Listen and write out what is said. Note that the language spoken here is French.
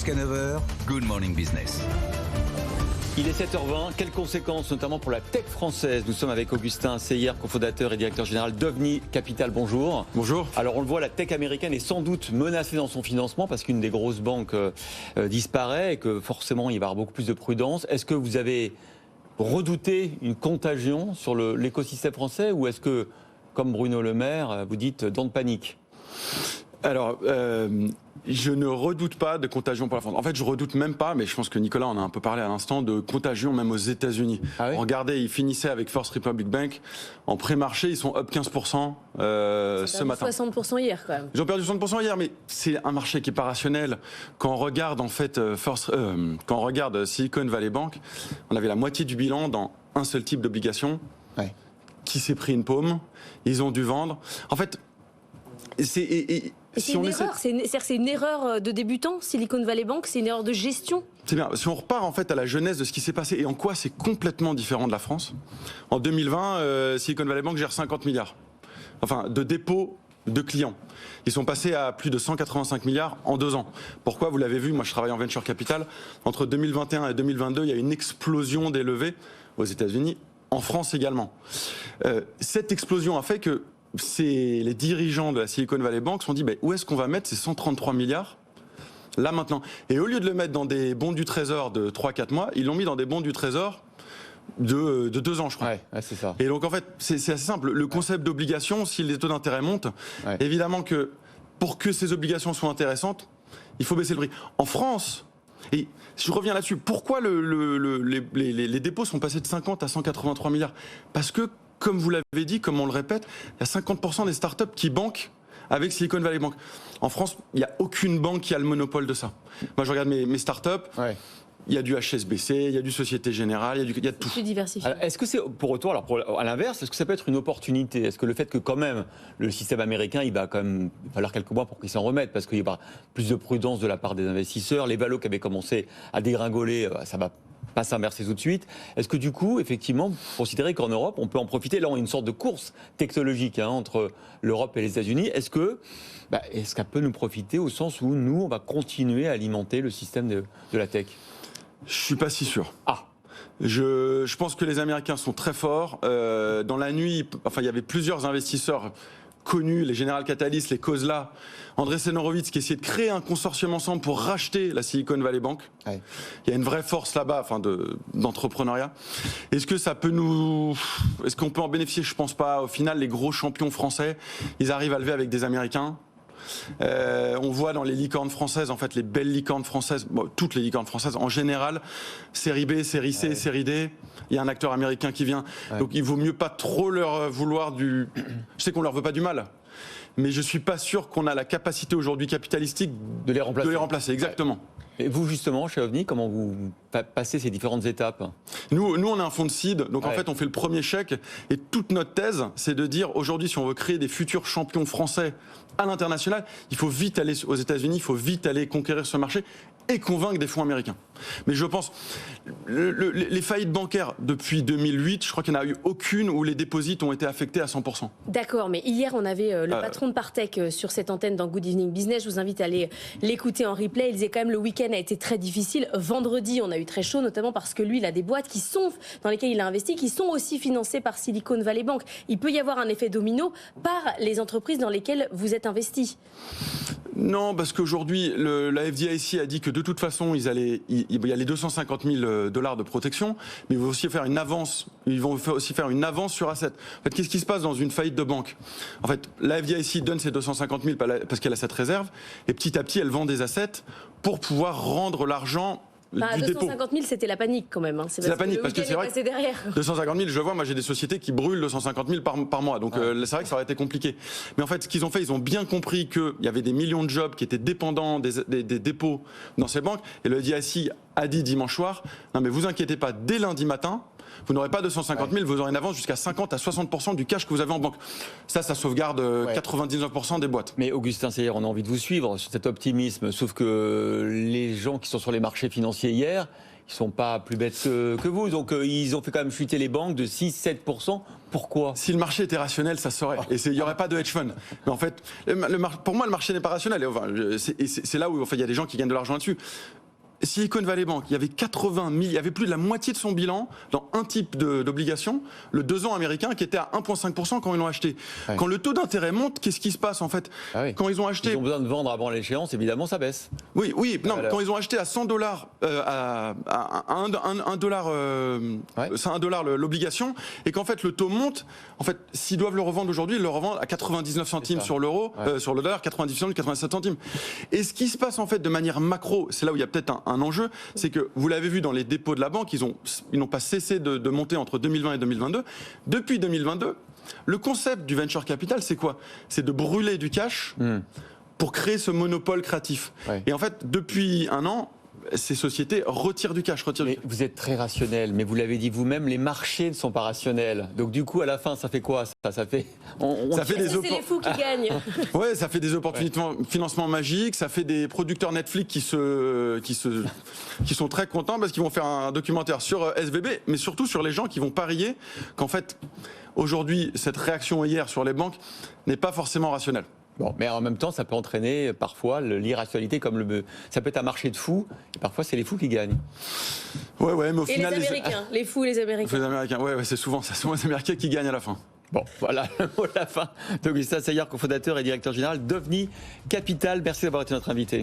Jusqu'à 9h, Good Morning Business. Il est 7h20. Quelles conséquences, notamment pour la tech française? Nous sommes avec Augustin Seyer, cofondateur et directeur général d'OVNI Capital. Bonjour. Bonjour. Alors, on le voit, la tech américaine est sans doute menacée dans son financement parce qu'une des grosses banques disparaît et que forcément, il va y avoir beaucoup plus de prudence. Est-ce que vous avez redouté une contagion sur l'écosystème français ou est-ce que, comme Bruno Le Maire, vous dites don't panique? Alors, je ne redoute pas de contagion pour la France. En fait, je redoute même pas, mais je pense que Nicolas en a un peu parlé à l'instant, de contagion même aux États-Unis. Ah oui. Regardez, ils finissaient avec First Republic Bank. En pré-marché, ils sont up 15% ce matin. 60% hier quand même. Ils ont perdu 60% hier, mais c'est un marché qui est pas rationnel. Quand on regarde en fait quand on regarde Silicon Valley Bank, on avait la moitié du bilan dans un seul type d'obligation qui s'est pris une paume. Ils ont dû vendre. En fait, c'est une erreur, c'est une erreur de débutant, Silicon Valley Bank, c'est une erreur de gestion. C'est bien. Si on repart en fait à la genèse de ce qui s'est passé et en quoi c'est complètement différent de la France. En 2020, Silicon Valley Bank gère 50 milliards, enfin de dépôts de clients. Ils sont passés à plus de 185 milliards en 2 ans. Pourquoi? Vous l'avez vu, moi je travaille en venture capital. Entre 2021 et 2022, il y a une explosion des levées aux États-Unis, en France également. Cette explosion a fait que les dirigeants de la Silicon Valley Bank se sont dit où est-ce qu'on va mettre ces 133 milliards là maintenant? Et au lieu de le mettre dans des bons du trésor de 3-4 mois, ils l'ont mis dans des bons du trésor de 2 ans, je crois. Ouais, c'est ça. Et donc en fait, c'est assez simple. Le concept d'obligation, si les taux d'intérêt montent, évidemment que pour que ces obligations soient intéressantes, il faut baisser le prix. En France, et je reviens là-dessus, pourquoi les dépôts sont passés de 50 à 183 milliards? Parce que, comme vous l'avez dit, comme on le répète, il y a 50% des startups qui banquent avec Silicon Valley Bank. En France, il n'y a aucune banque qui a le monopole de ça. Moi, je regarde mes startups. Il y a du HSBC, il y a du Société Générale, il y a de tout. Plus diversifié. Alors, est-ce que c'est pour autant, à l'inverse, est-ce que ça peut être une opportunité? Est-ce que le fait que quand même le système américain, il va quand même falloir quelques mois pour qu'il s'en remette, parce qu'il y aura plus de prudence de la part des investisseurs, les valos qui avaient commencé à dégringoler, ça va pas s'inverser tout de suite. Est-ce que du coup, effectivement, vous considérez qu'en Europe, on peut en profiter? Là, on a une sorte de course technologique entre l'Europe et les États-Unis. Est-ce qu'elle peut nous profiter au sens où nous, on va continuer à alimenter le système de la tech? Je suis pas si sûr. Je pense que les Américains sont très forts. Dans la nuit, il y avait plusieurs investisseurs connus, les General Catalyst, les Kozla, Andreessen Horowitz, qui essayaient de créer un consortium ensemble pour racheter la Silicon Valley Bank. Il y a une vraie force là-bas, d'entrepreneuriat. Est-ce qu'on peut en bénéficier? Je pense pas. Au final, les gros champions français, ils arrivent à lever avec des Américains. On voit dans les licornes françaises, en fait, les belles licornes françaises, toutes les licornes françaises, en général, série B, série C, série D, il y a un acteur américain qui vient. Donc il vaut mieux pas trop leur vouloir Je sais qu'on leur veut pas du mal, mais je suis pas sûr qu'on a la capacité aujourd'hui capitalistique de les remplacer. Exactement. Et vous, justement, chez OVNI, comment vous passez ces différentes étapes? Nous, on a un fonds de seed, donc en fait, on fait le premier chèque. Et toute notre thèse, c'est de dire, aujourd'hui, si on veut créer des futurs champions français à l'international, il faut vite aller aux États-Unis, il faut vite aller conquérir ce marché et convaincre des fonds américains. Mais je pense, les faillites bancaires depuis 2008, je crois qu'il n'y en a eu aucune où les dépôts ont été affectés à 100%. D'accord, mais hier, on avait le patron de Partech sur cette antenne dans Good Evening Business. Je vous invite à aller l'écouter en replay. Il disait quand même le week-end a été très difficile. Vendredi, on a eu très chaud, notamment parce que lui, il a des boîtes dans lesquelles il a investi, qui sont aussi financées par Silicon Valley Bank. Il peut y avoir un effet domino par les entreprises dans lesquelles vous êtes investi. Non, parce qu'aujourd'hui, la FDIC a dit que de toute façon, il y a les 250 000 $ de protection, mais ils vont aussi faire une avance. Ils vont aussi faire une avance sur asset. En fait, qu'est-ce qui se passe dans une faillite de banque? En fait, la FDIC donne ces 250 000 parce qu'elle a cette réserve, et petit à petit, elle vend des assets pour pouvoir rendre l'argent. À 250 000, c'était la panique quand même. C'est la panique, parce que c'est vrai que derrière. 250 000, je vois, moi j'ai des sociétés qui brûlent 250 000 par mois, donc c'est vrai que ça aurait été compliqué. Mais en fait, ce qu'ils ont fait, ils ont bien compris qu'il y avait des millions de jobs qui étaient dépendants des dépôts dans ces banques, et le FDIC a dit dimanche soir, non mais vous inquiétez pas, dès lundi matin, vous n'aurez pas 250 000, vous aurez une avance jusqu'à 50 à 60% du cash que vous avez en banque. Ça sauvegarde 99% des boîtes. Mais Augustin Seyer, on a envie de vous suivre sur cet optimisme, sauf que les gens qui sont sur les marchés financiers hier, sont pas plus bêtes que vous. Donc ils ont fait quand même chuter les banques de 6-7%. Pourquoi ? Si le marché était rationnel, ça se saurait. Et il n'y aurait pas de hedge fund. Mais en fait, pour moi, le marché n'est pas rationnel. Et c'est là où il y a des gens qui gagnent de l'argent là-dessus. Silicon Valley Bank, il y avait 80 000, il y avait plus de la moitié de son bilan dans un type d'obligation, le 2 ans américain, qui était à 1,5% quand ils l'ont acheté. Ouais. Quand le taux d'intérêt monte, qu'est-ce qui se passe en fait ? Quand ils ont acheté... Ils ont besoin de vendre avant l'échéance, évidemment, ça baisse. Oui, non, quand ils ont acheté à $100, à $1 l'obligation, et qu'en fait le taux monte, en fait, s'ils doivent le revendre aujourd'hui, ils le revendent à 99 centimes sur l'euro, sur le dollar, 90 centimes, 87 centimes. Et ce qui se passe en fait de manière macro, c'est là où il y a peut-être un enjeu, c'est que vous l'avez vu dans les dépôts de la banque, ils n'ont pas cessé de monter entre 2020 et 2022. Depuis 2022, le concept du venture capital, c'est quoi ? C'est de brûler du cash pour créer ce monopole créatif. Ouais. Et en fait, depuis un an, ces sociétés retirent du cash. Vous êtes très rationnel, mais vous l'avez dit vous-même, les marchés ne sont pas rationnels. Donc du coup, à la fin, ça fait quoi ? Ça fait c'est les fous qui gagnent. Ouais, ça fait des opportunités de financement magiques, ça fait des producteurs Netflix qui sont très contents parce qu'ils vont faire un documentaire sur SVB, mais surtout sur les gens qui vont parier qu'en fait, aujourd'hui, cette réaction hier sur les banques n'est pas forcément rationnelle. Bon, mais en même temps, ça peut entraîner parfois l'irrationalité, ça peut être un marché de fous, et parfois c'est les fous qui gagnent. Ouais, mais au final... les Américains, les fous, les Américains. Les Américains, c'est souvent les Américains qui gagnent à la fin. Bon, voilà le mot de la fin. Augustin Saillard, cofondateur et directeur général d'OVNI Capital. Merci d'avoir été notre invité.